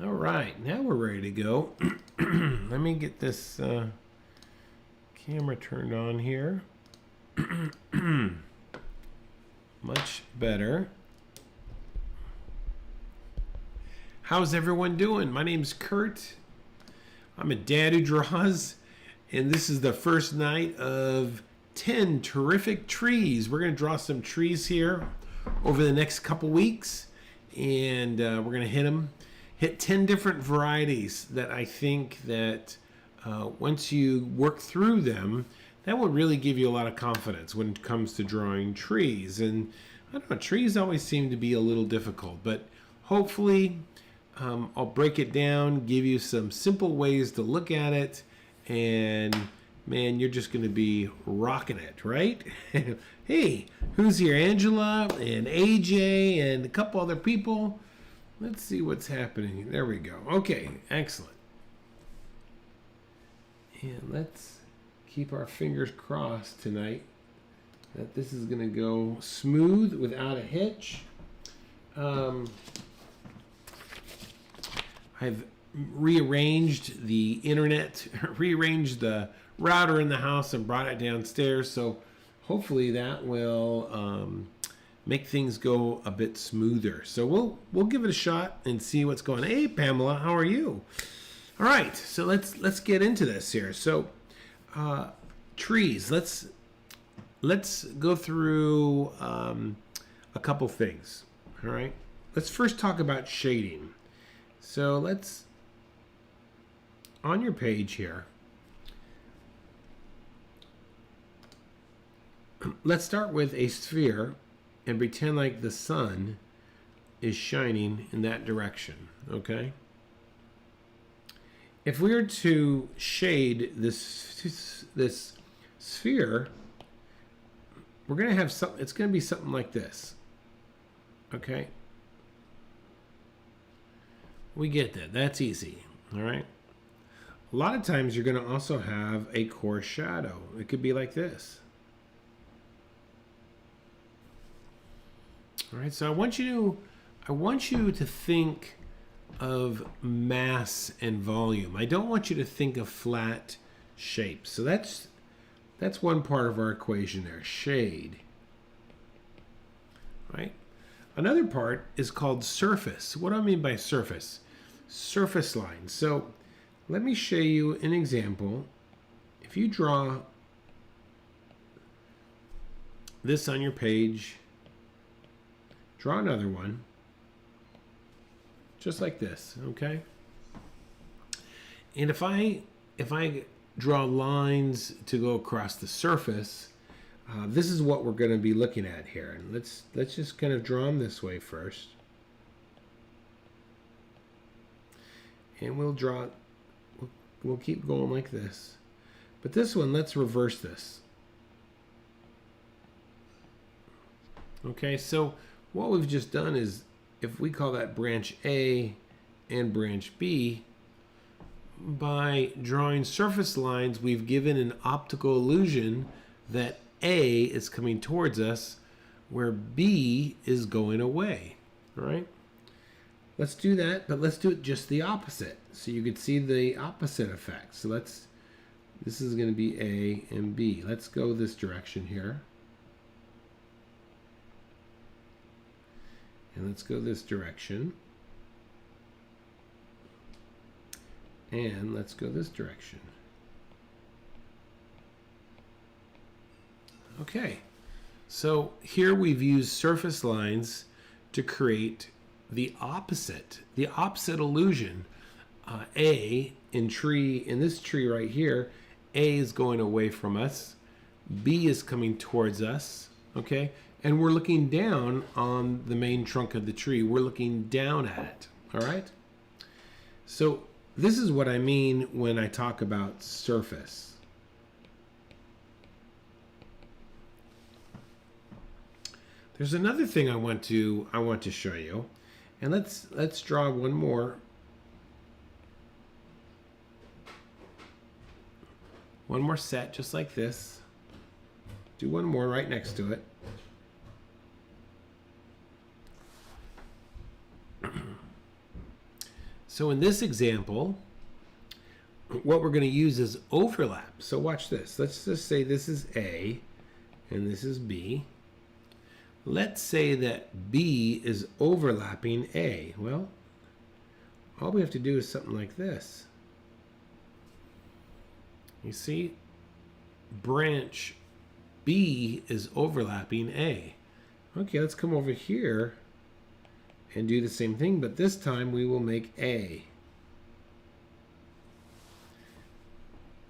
All right, now we're ready to go. Let me get this camera turned on here. Much better. How's everyone doing? My name's Kurt. I'm a dad who draws, and this is the first night of 10 terrific trees. We're going to draw some trees here over the next couple weeks, and we're going to hit 10 different varieties that I think that once you work through them, that will really give you a lot of confidence when it comes to drawing trees. And I don't know, trees always seem to be a little difficult, but hopefully I'll break it down, give you some simple ways to look at it, and man, you're just going to be rocking it, right? Hey, who's here? Angela and AJ and a couple other people. Let's see what's happening. There we go. Okay, excellent. And let's keep our fingers crossed tonight that this is going to go smooth without a hitch. I've rearranged the internet, rearranged the router in the house and brought it downstairs, so hopefully that will make things go a bit smoother. So we'll give it a shot and see what's going on. Hey Pamela, how are you? All right, so let's get into this here. So trees, let's go through a couple things. All right, let's first talk about shading. So let's, on your page here, let's start with a sphere and pretend like the sun is shining in that direction, okay? If we were to shade this sphere, we're going to have something, it's going to be something like this, okay? We get that. That's easy, all right? A lot of times you're going to also have a coarse shadow. It could be like this. All right, so I want you to think of mass and volume. I don't want you to think of flat shapes. So that's one part of our equation there, shade. Right? Another part is called surface. What do I mean by surface? Surface lines. So let me show you an example. If you draw this on your page, draw another one, just like this, okay? And if I draw lines to go across the surface, this is what we're going to be looking at here. And let's just kind of draw them this way first. And we'll keep going like this. But this one, let's reverse this. Okay, so what we've just done is, if we call that branch A and branch B, by drawing surface lines, we've given an optical illusion that A is coming towards us, where B is going away. All right? Let's do that, but let's do it just the opposite, so you could see the opposite effect. So this is going to be A and B. Let's go this direction here. And let's go this direction. And let's go this direction. Okay, so here we've used surface lines to create the opposite illusion. A in this tree right here, A is going away from us, B is coming towards us, okay? And we're looking down on the main trunk of the tree. We're looking down at it, all right? So this is what I mean when I talk about surface. There's another thing I want to show you, and let's draw one more. One more set just like this. Do one more right next to it. So in this example, what we're going to use is overlap. So watch this. Let's just say this is A and this is B. Let's say that B is overlapping A. Well, all we have to do is something like this. You see, branch B is overlapping A. Okay, let's come over here and do the same thing, but this time we will make A.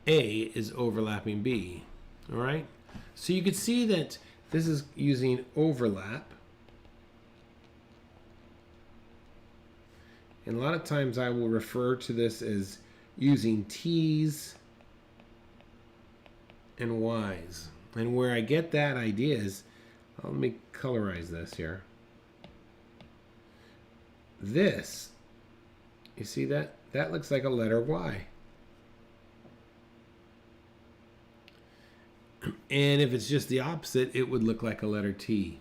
A is overlapping B. All right? So you can see that this is using overlap. And a lot of times I will refer to this as using T's and Y's. And where I get that idea is, let me colorize this here. This, you see that? That looks like a letter Y. And if it's just the opposite, it would look like a letter T.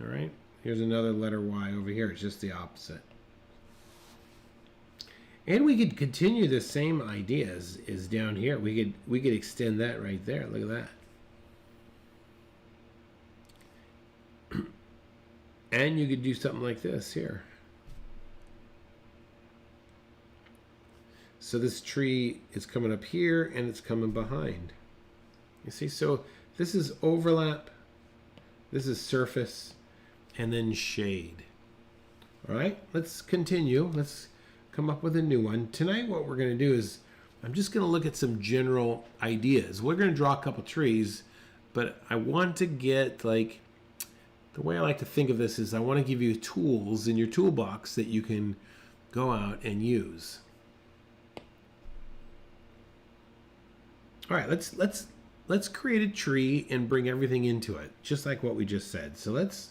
All right? Here's another letter Y over here. It's just the opposite. And we could continue the same idea as down here. We could extend that right there. Look at that. And you could do something like this here. So this tree is coming up here and it's coming behind. You see, so this is overlap, this is surface, and then shade. All right, let's continue. Let's come up with a new one. Tonight what we're going to do is I'm just going to look at some general ideas. We're going to draw a couple trees, but I want to get, like, the way I like to think of this is I want to give you tools in your toolbox that you can go out and use. All right, let's create a tree and bring everything into it, just like what we just said. So let's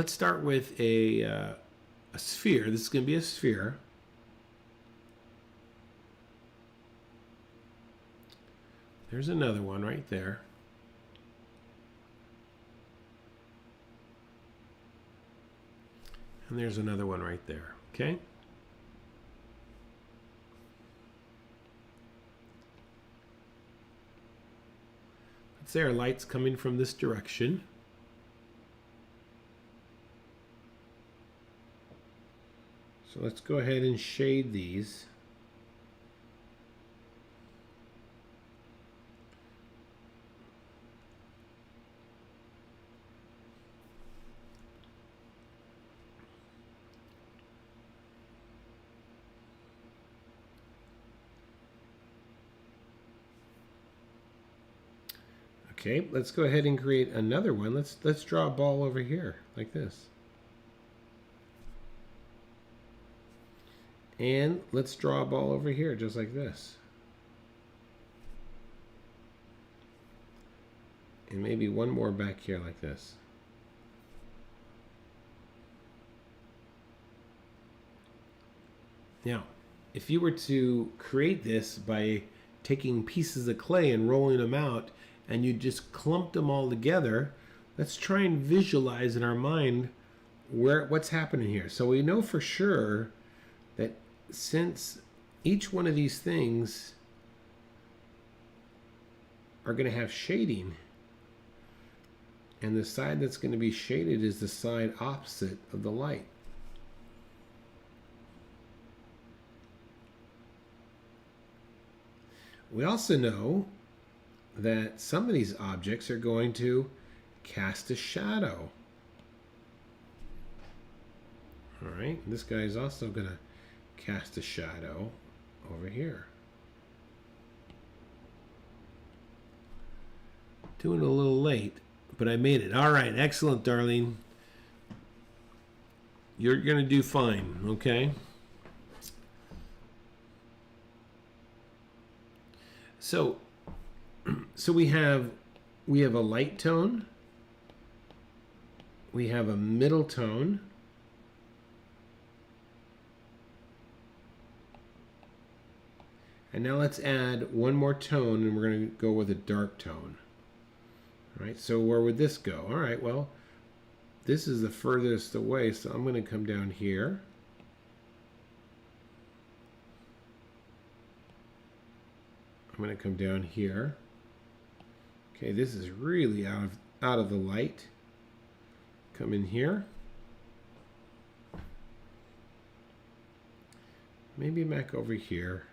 start with a sphere. This is going to be a sphere. There's another one right there. And there's another one right there, okay? Let's say our light's coming from this direction. So let's go ahead and shade these. Okay, let's go ahead and create another one. Let's draw a ball over here like this. And let's draw a ball over here just like this. And maybe one more back here like this. Now, if you were to create this by taking pieces of clay and rolling them out, and you just clumped them all together, let's try and visualize in our mind what's happening here. So we know for sure that since each one of these things are going to have shading, and the side that's going to be shaded is the side opposite of the light. We also know that some of these objects are going to cast a shadow. All right, this guy is also going to cast a shadow over here. Doing it a little late, but I made it. All right, excellent, Darlene. You're going to do fine, okay? So we have a light tone, we have a middle tone, and now let's add one more tone, and we're going to go with a dark tone. All right, so where would this go? All right, well, this is the furthest away, so I'm going to come down here. I'm going to come down here. Okay, this is really out of the light. Come in here. Maybe back over here.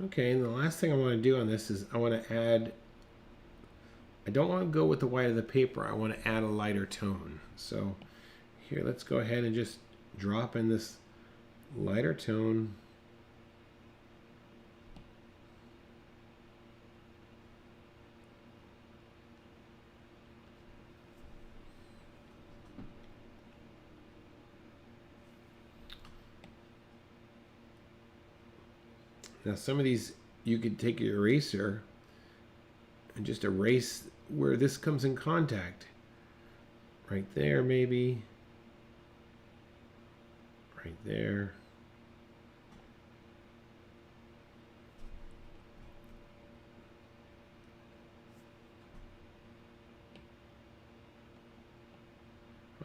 Okay, and the last thing I want to do on this is I want to add, I don't want to go with the white of the paper, I want to add a lighter tone. So here, let's go ahead and just drop in this lighter tone. Now some of these, you could take your eraser and just erase where this comes in contact. Right there, maybe. Right there.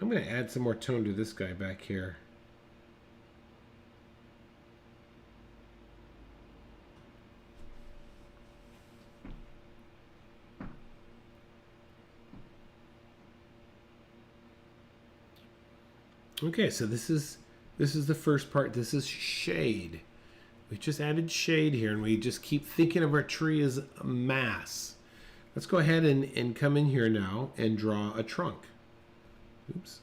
I'm going to add some more tone to this guy back here. Okay, so this is the first part. This is shade. We just added shade here, and we just keep thinking of our tree as a mass. Let's go ahead and come in here now and draw a trunk. Oops.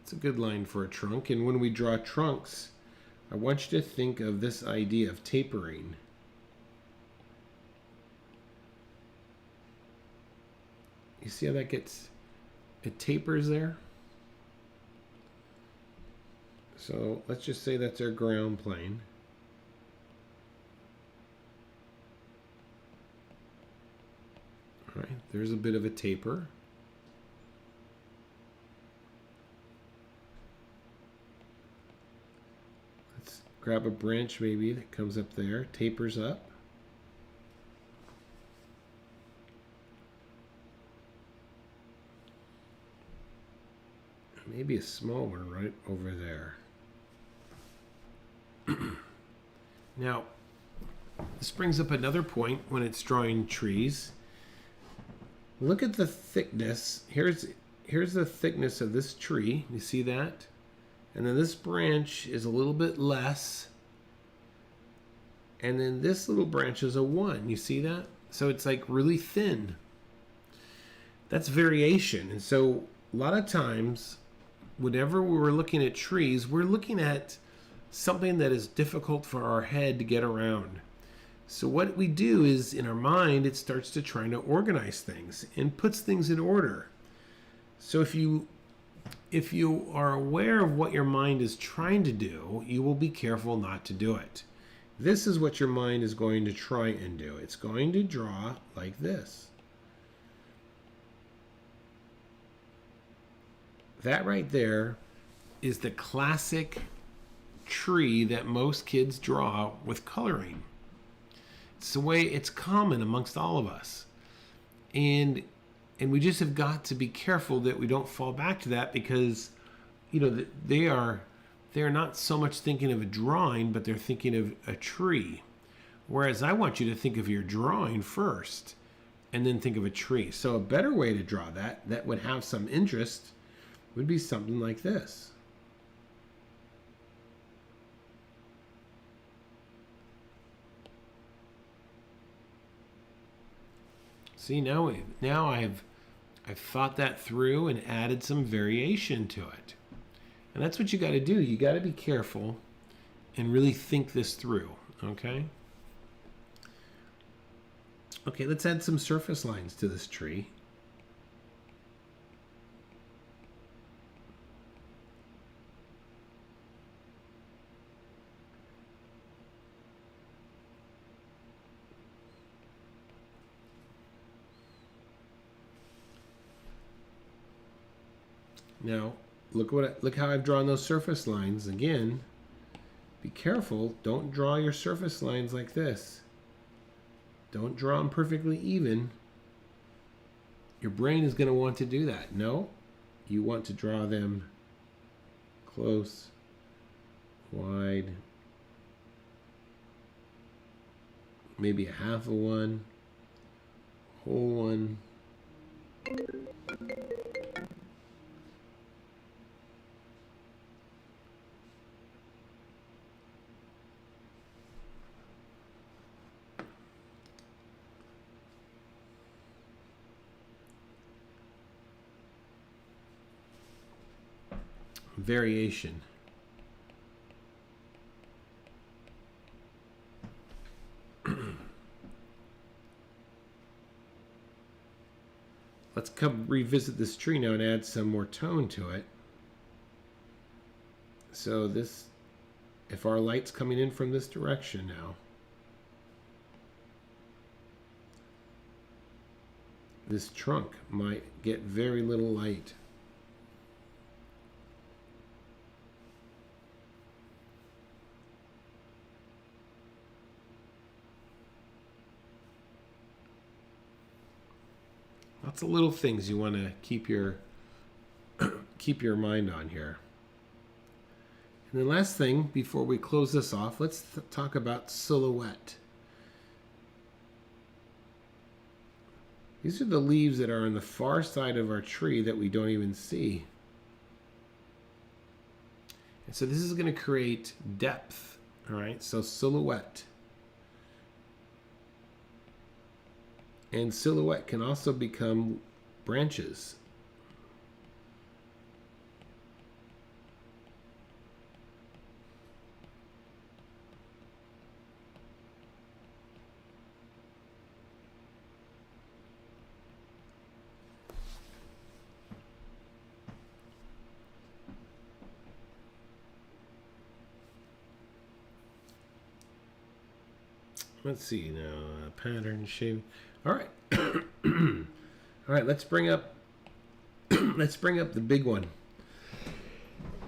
It's a good line for a trunk, and when we draw trunks, I want you to think of this idea of tapering. You see how that gets, it tapers there? So let's just say that's our ground plane. All right, there's a bit of a taper. Grab a branch maybe that comes up there, tapers up. Maybe a small one right over there. Now, this brings up another point when it's drawing trees. Look at the thickness. Here's the thickness of this tree. You see that? And then this branch is a little bit less. And then this little branch is a 1. You see that? So it's like really thin. That's variation. And so a lot of times, whenever we're looking at trees, we're looking at something that is difficult for our head to get around. So what we do is, in our mind, it starts to try to organize things and puts things in order. So if you are aware of what your mind is trying to do, you will be careful not to do it. This is what your mind is going to try and do. It's going to draw like this. That right there is the classic tree that most kids draw with coloring. It's the way it's common amongst all of us. And we just have got to be careful that we don't fall back to that, because, you know, they are not so much thinking of a drawing, but they're thinking of a tree. Whereas I want you to think of your drawing first and then think of a tree. So a better way to draw that would have some interest would be something like this. See, now I've thought that through and added some variation to it. And that's what you got to do. You got to be careful and really think this through, okay? Okay, let's add some surface lines to this tree. Now, look how I've drawn those surface lines. Again, be careful. Don't draw your surface lines like this. Don't draw them perfectly even. Your brain is going to want to do that. No, you want to draw them close, wide, maybe a half of one, whole one. Variation. Let's come revisit this tree now and add some more tone to it. So this, if our light's coming in from this direction now, this trunk might get very little light. Lots of little things you want to keep your mind on here. And the last thing before we close this off, let's talk about silhouette. These are the leaves that are on the far side of our tree that we don't even see. And so this is going to create depth, all right? So silhouette. And silhouette can also become branches. Let's see now, pattern, shape. All right. All right, let's bring up the big one.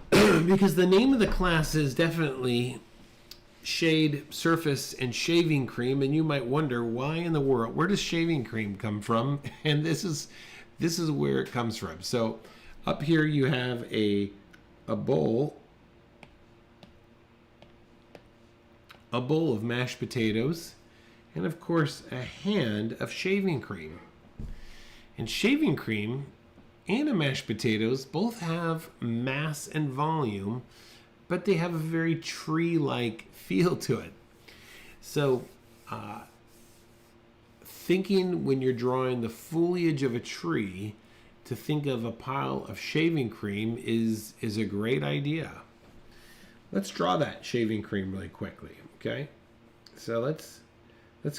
Because the name of the class is definitely Shade, Surface, and Shaving Cream, and you might wonder why in the world, where does shaving cream come from? And this is where it comes from. So up here you have a bowl of mashed potatoes, and of course a hand of shaving cream. And shaving cream and a mashed potatoes both have mass and volume, but they have a very tree-like feel to it. So thinking when you're drawing the foliage of a tree to think of a pile of shaving cream is a great idea. Let's draw that shaving cream really quickly, okay? So let's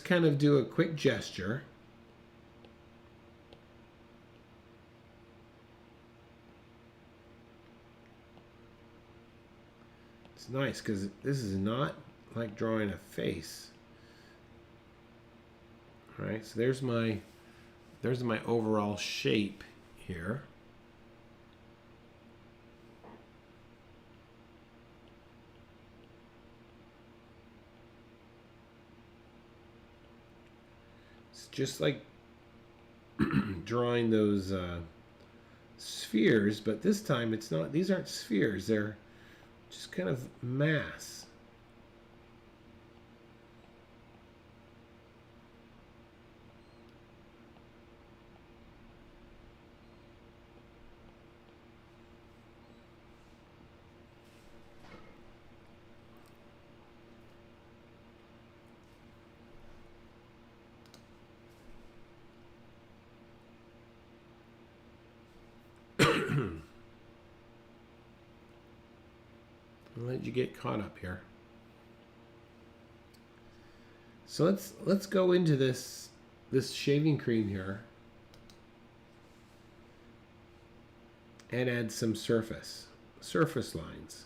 kind of do a quick gesture. It's nice because this is not like drawing a face. All right, so there's my overall shape here. It's just like drawing those spheres, but this time it's not. These aren't spheres. They're just kind of mass. I'll let you get caught up here. So let's go into this shaving cream here and add some surface lines.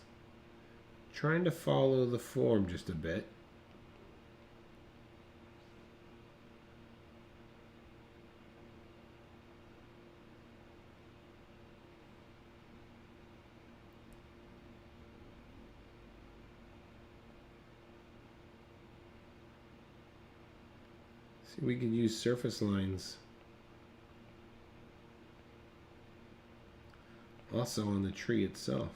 Trying to follow the form just a bit. See, we could use surface lines also on the tree itself.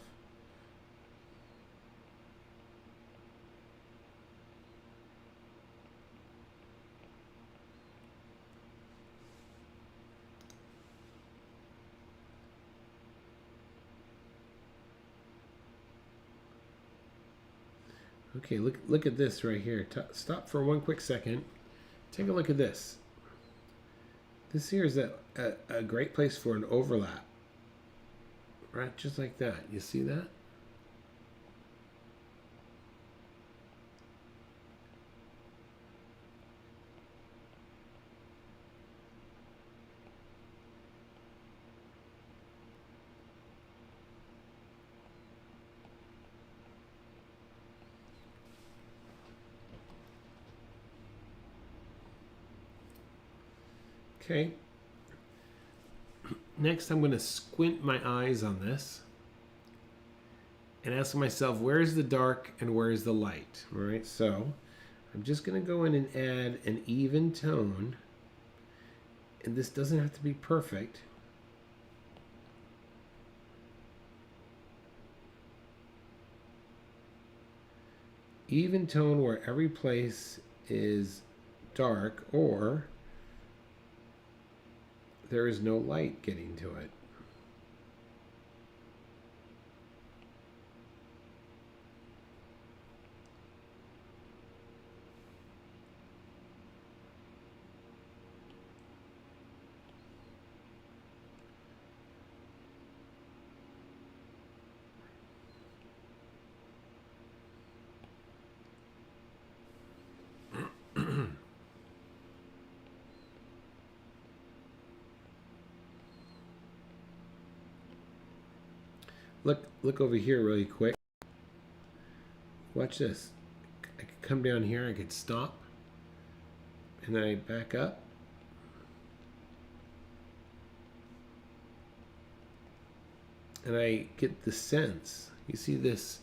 Okay, look at this right here. Stop for one quick second. Take a look at this. This here is a great place for an overlap. Right, just like that. You see that? Okay. Next, I'm going to squint my eyes on this and ask myself, where is the dark and where is the light? All right, so I'm just going to go in and add an even tone. And this doesn't have to be perfect. Even tone where every place is dark or there is no light getting to it. Look over here really quick. Watch this. I could come down here, I could stop, and then I back up. And I get the sense. You see this,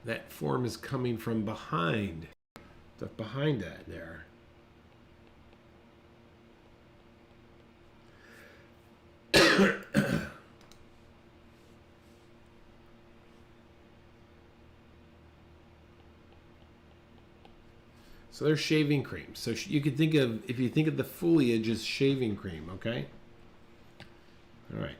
that form is coming from behind. Behind that there. So there's shaving cream. So you could think of, if you think of the foliage as shaving cream, okay? All right.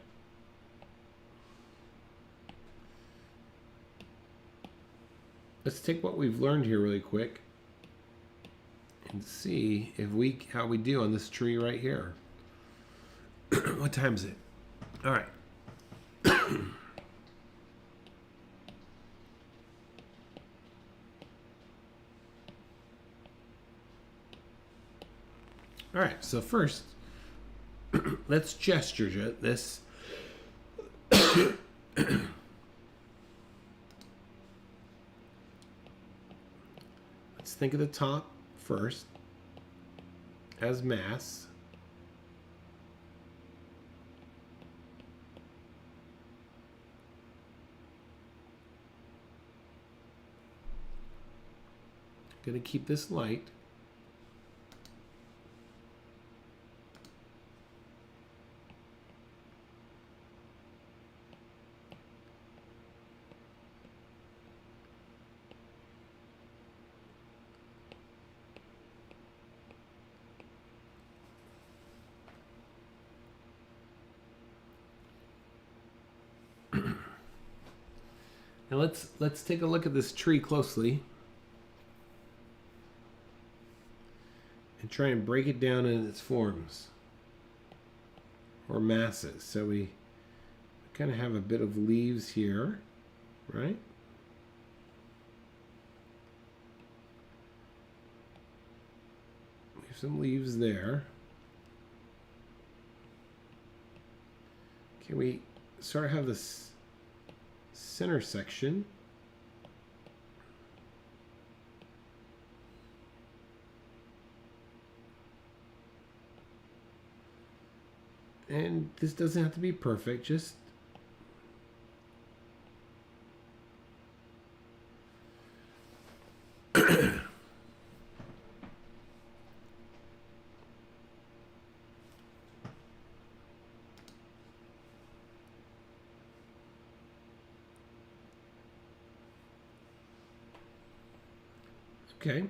Let's take what we've learned here really quick and see if how we do on this tree right here. What time is it? All right. All right, so first, let's gesture this. Let's think of the top first as mass. Going to keep this light. Now let's take a look at this tree closely and try and break it down in its forms or masses. So we kind of have a bit of leaves here, right? We have some leaves there. Okay, we sort of have this center section. And this doesn't have to be perfect, just Okay,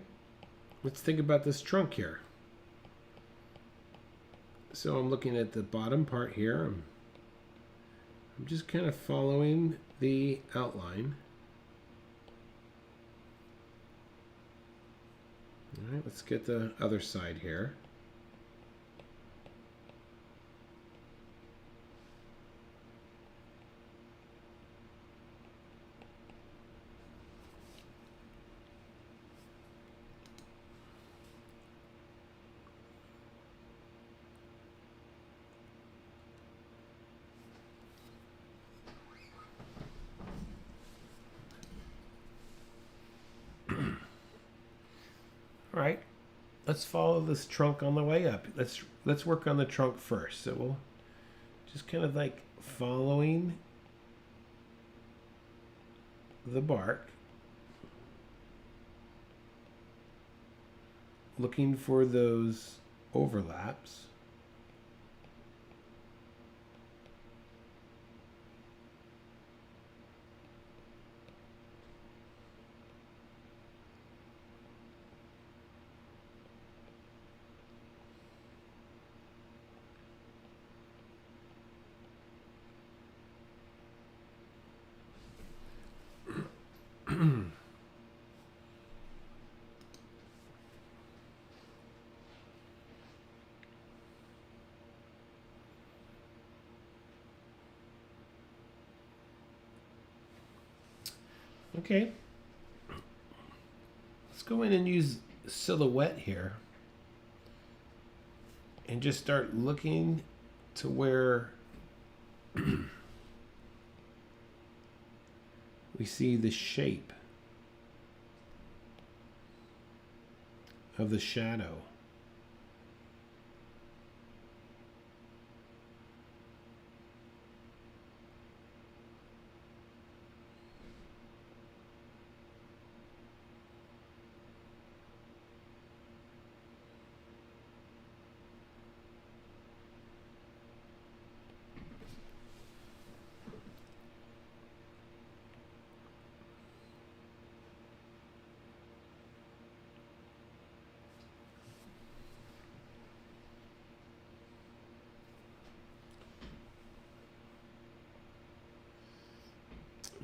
let's think about this trunk here. So I'm looking at the bottom part here. I'm just kind of following the outline. All right, let's get the other side here. All right, let's follow this trunk on the way up. Let's work on the trunk first. So we'll just kind of like following the bark, looking for those overlaps. Okay, let's go in and use silhouette here and just start looking to where we see the shape of the shadow.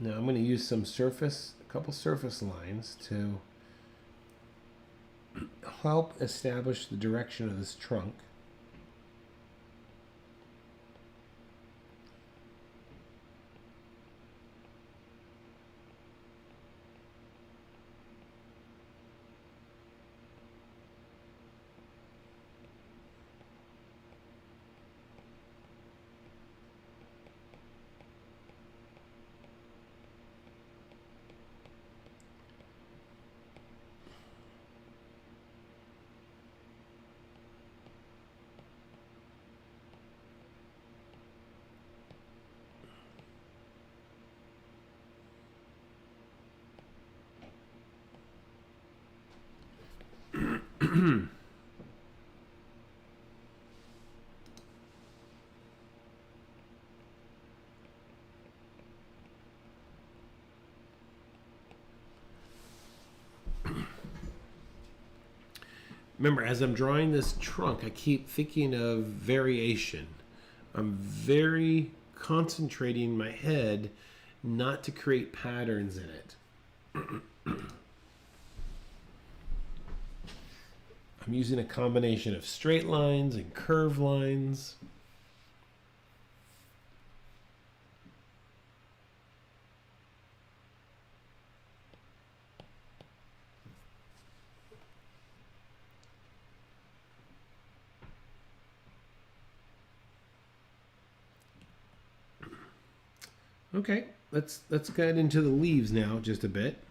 Now I'm going to use a couple surface lines to help establish the direction of this trunk. Remember, as I'm drawing this trunk, I keep thinking of variation. I'm very concentrating my head not to create patterns in it. I'm using a combination of straight lines and curved lines. Okay, let's get into the leaves now just a bit.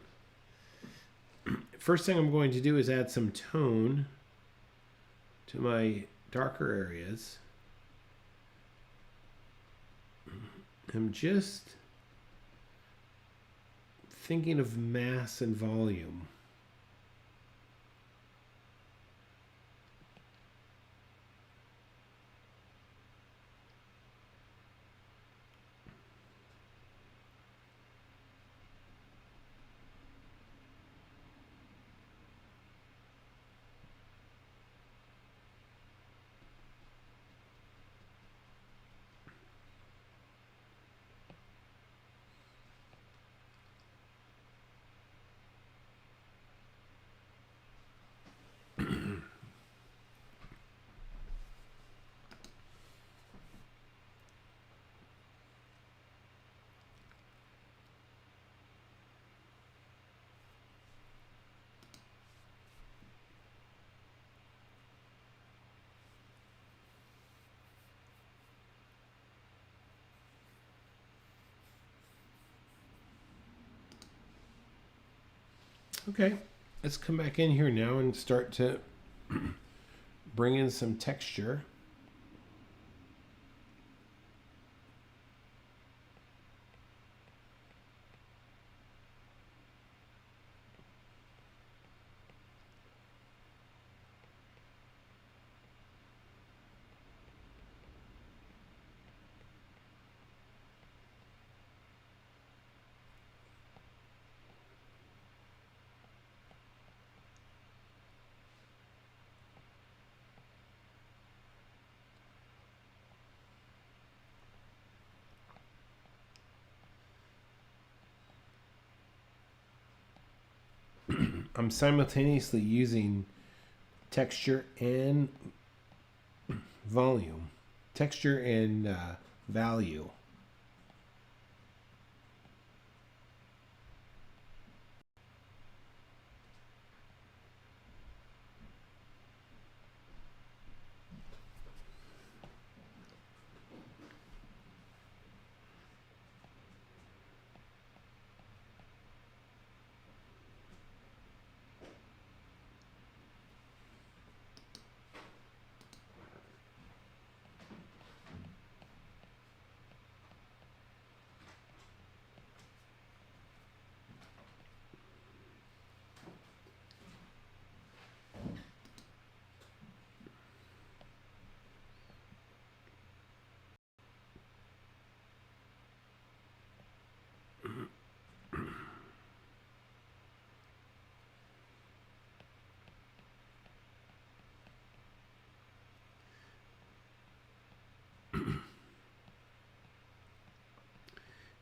First thing I'm going to do is add some tone to my darker areas. I'm just thinking of mass and volume. Okay, let's come back in here now and start to bring in some texture. I'm simultaneously using texture and volume, texture and value.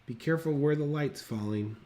Be careful where the light's falling.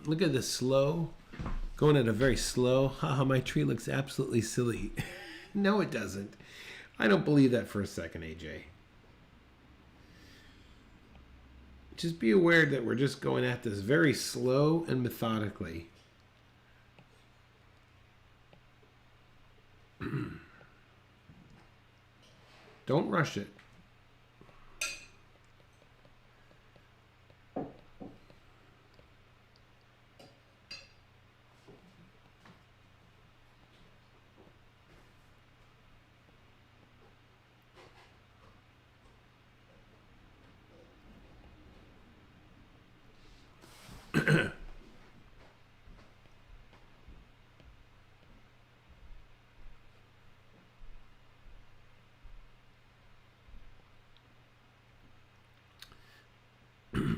Look at the slow, going at a very slow. Haha, my tree looks absolutely silly. No, it doesn't. I don't believe that for a second, AJ. Just be aware that we're just going at this very slow and methodically. Don't rush it.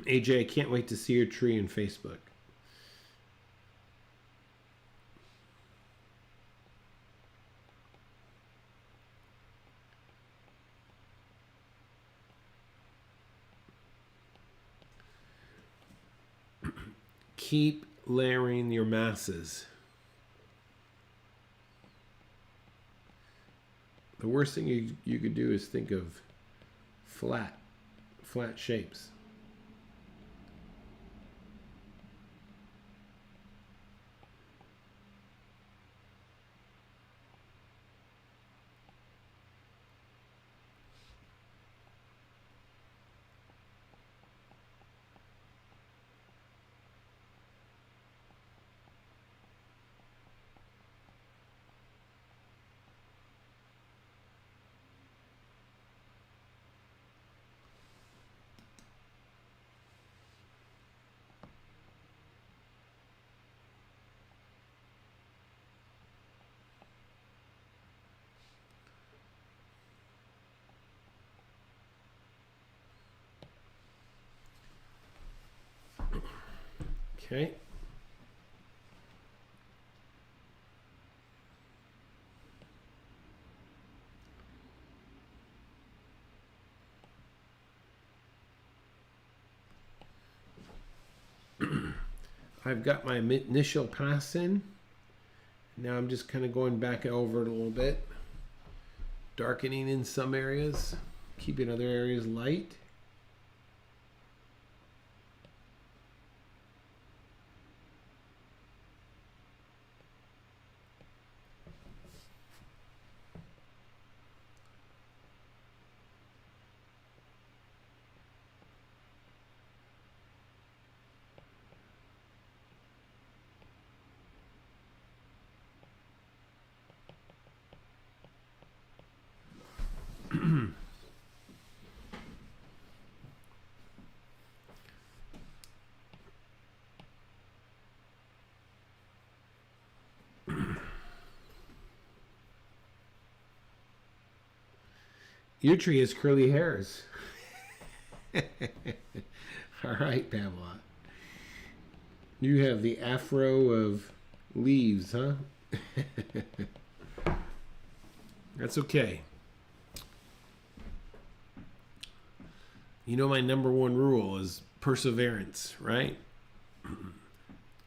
AJ, I can't wait to see your tree in Facebook. Keep layering your masses. The worst thing you could do is think of flat shapes. Okay. I've got my initial pass in. Now I'm just kind of going back over it a little bit. Darkening in some areas, keeping other areas light. Your tree has curly hairs. All right, Pamela. You have the afro of leaves, huh? That's okay. You know my number one rule is perseverance, right?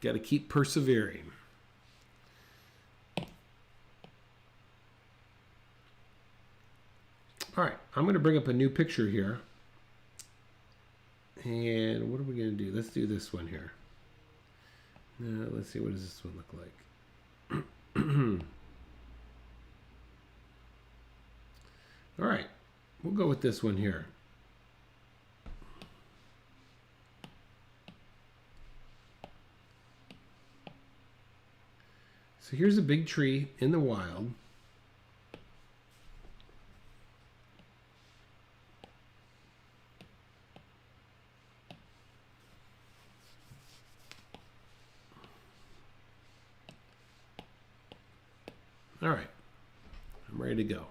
Got to keep persevering. All right, I'm going to bring up a new picture here. And what are we going to do? Let's do this one here. Let's see, what does this one look like? All right, we'll go with this one here. So here's a big tree in the wild. All right, I'm ready to go.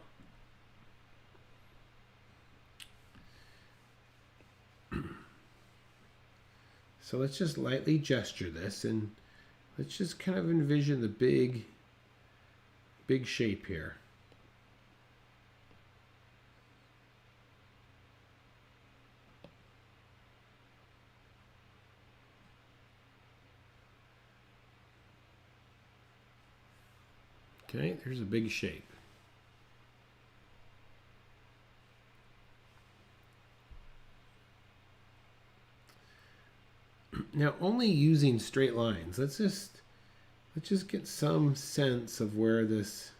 So let's just lightly gesture this and let's just kind of envision the big shape here. Okay, there's a big shape. Now, only using straight lines. Let's just get some sense of where this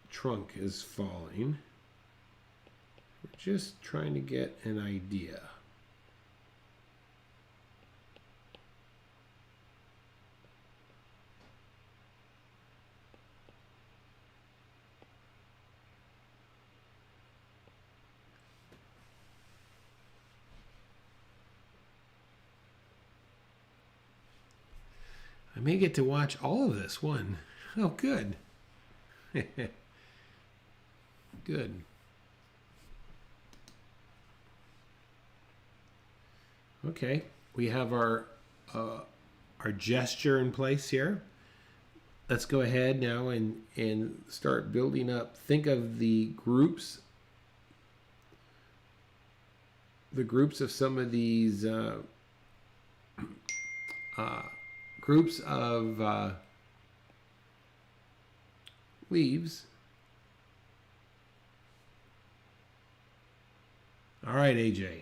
trunk is falling. We're just trying to get an idea. I may get to watch all of this one. Oh, good. Good. Okay, we have our gesture in place here. Let's go ahead now and start building up. Think of the groups of some of these groups of leaves. All right, AJ.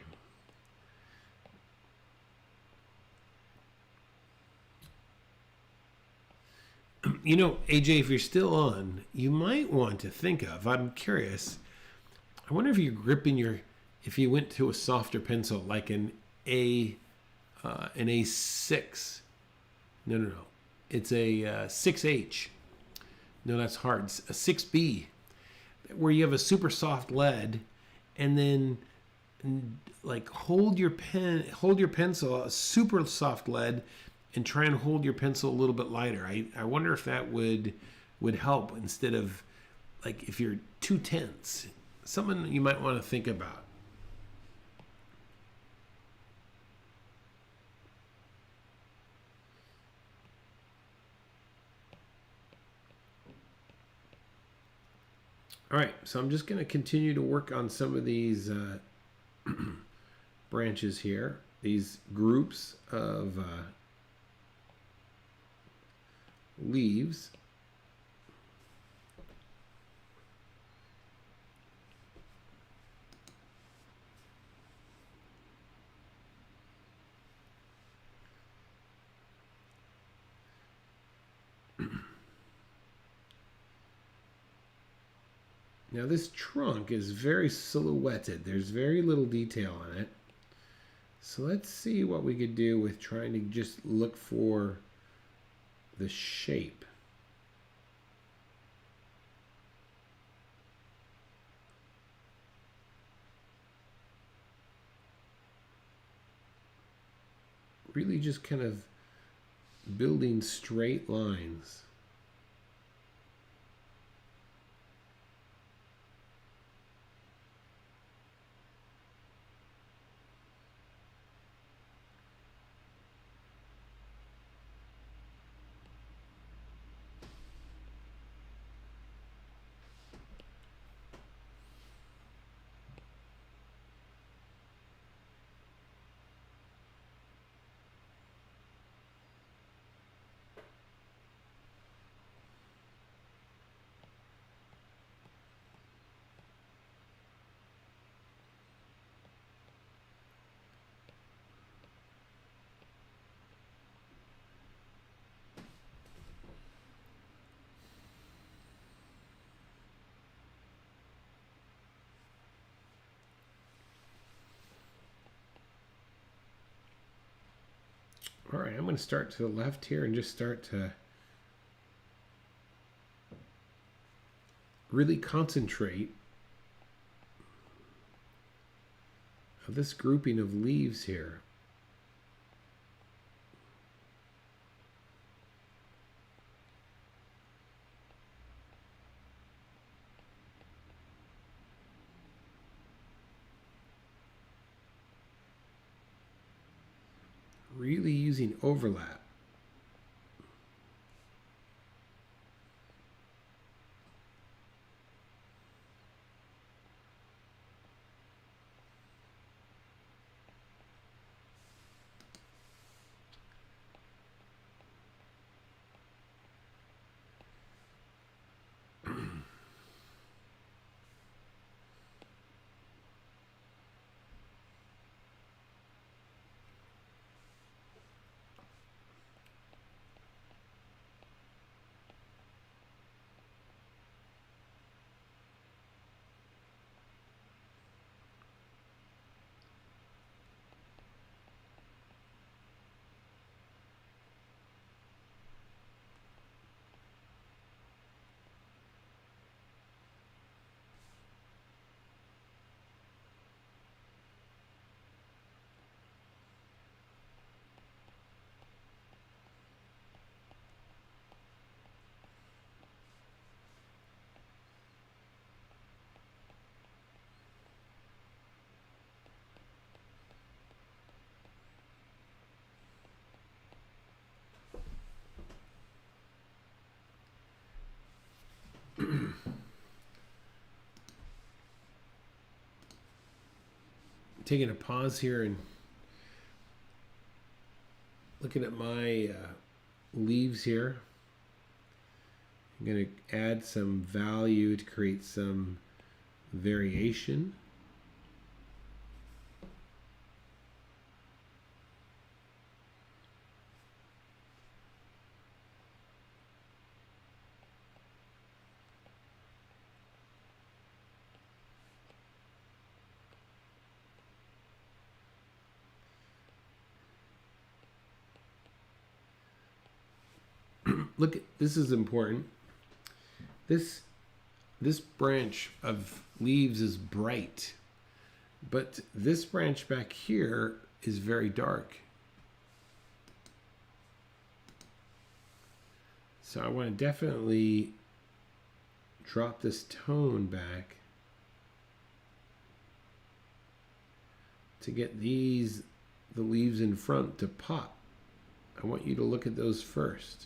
You know, AJ, if you're still on, you might want to think of, I'm curious, I wonder if you're gripping if you went to a softer pencil like an A6. No. It's a 6H. No, that's hard. It's a 6B, where you have a super soft lead, and then like hold your pencil, a super soft lead, and try and hold your pencil a little bit lighter. I wonder if that would help instead of like if you're too tense. Something you might want to think about. All right, so I'm just going to continue to work on some of these branches here, these groups of leaves. Now this trunk is very silhouetted. There's very little detail on it. So let's see what we could do with trying to just look for the shape. Really just kind of building straight lines. All right, I'm going to start to the left here and just start to really concentrate on this grouping of leaves here. Really using overlap. Taking a pause here and looking at my leaves here. I'm going to add some value to create some variation. Look, this is important. This branch of leaves is bright, but this branch back here is very dark. So I want to definitely drop this tone back to get the leaves in front to pop. I want you to look at those first.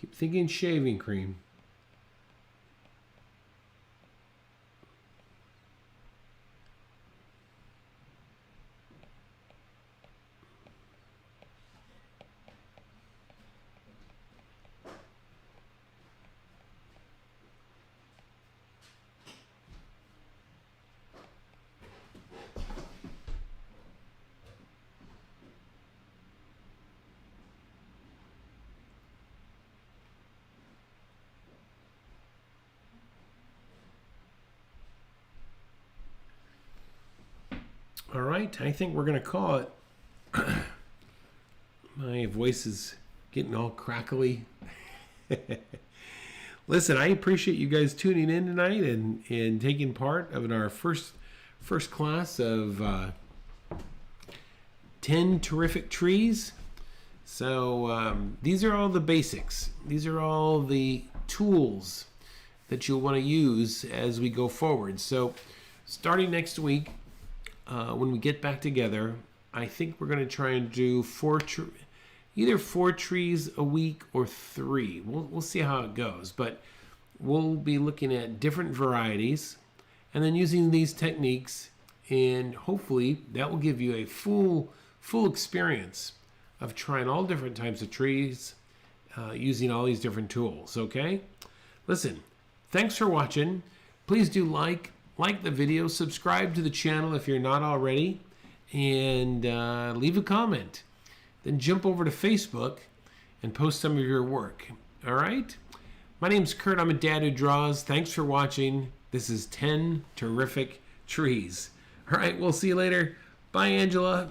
Keep thinking shaving cream. All right, I think we're going to call it. My voice is getting all crackly. Listen, I appreciate you guys tuning in tonight and taking part of our first class of 10 terrific trees. So these are all the basics. These are all the tools that you'll want to use as we go forward. So starting next week, when we get back together, I think we're going to try and do either 4 trees a week or 3. We'll see how it goes, but we'll be looking at different varieties and then using these techniques, and hopefully that will give you a full experience of trying all different types of trees using all these different tools. Okay, listen, thanks for watching. Please do like the video, subscribe to the channel if you're not already, and leave a comment. Then jump over to Facebook and post some of your work. All right? My name's Kurt. I'm a dad who draws. Thanks for watching. This is 10 Terrific Trees. All right, we'll see you later. Bye, Angela.